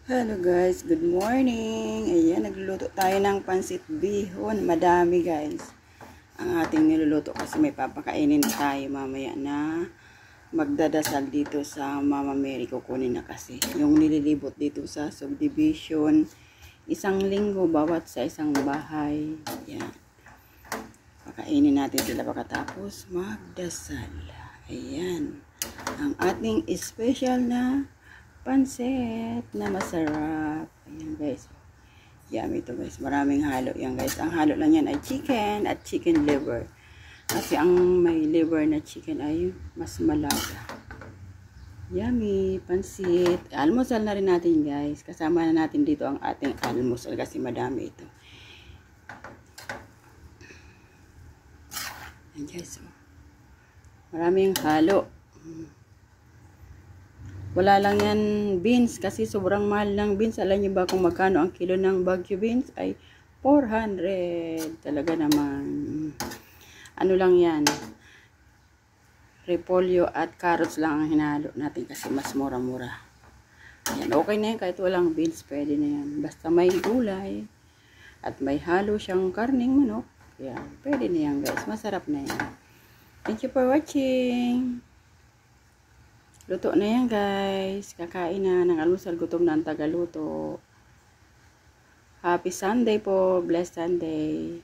Hello guys, good morning. Ayan, nagluluto tayo ng pansit bihon. Madami guys. Ang ating niluluto kasi may papakainin tayo mamaya na magdadasal dito sa Mama Mary. Kukunin na kasi yung nililibot dito sa subdivision. Isang linggo bawat sa isang bahay. Ayan. Pakainin natin sila pagkatapos magdasal. Ayan. Ang ating special na pansit na masarap. Ayan guys. Yummy ito guys. Maraming halo yan guys. Ang halo lang yan ay chicken at chicken liver. Kasi ang may liver na chicken ay mas malaga. Yummy. Pansit. Almusal na rin natin guys. Kasama na natin dito ang ating almusal kasi madami ito. Ayan guys. Maraming halo. Wala lang yan beans kasi sobrang mahal ng beans. Alam niyo ba kung magkano ang kilo ng Baguio beans? Ay 400. Talaga naman. Ano lang yan? Repolyo at carrots lang ang hinalo natin kasi mas mura-mura. Ayan, okay na yan kahit walang beans. Pwede na yan. Basta may gulay at may halo siyang karning manok. Ayan, pwede na yan guys. Masarap na yan. Thank you for watching. Luto na yan guys. Kakain na ng almusal. Gutom na ang tagaluto. Happy Sunday po. Blessed Sunday.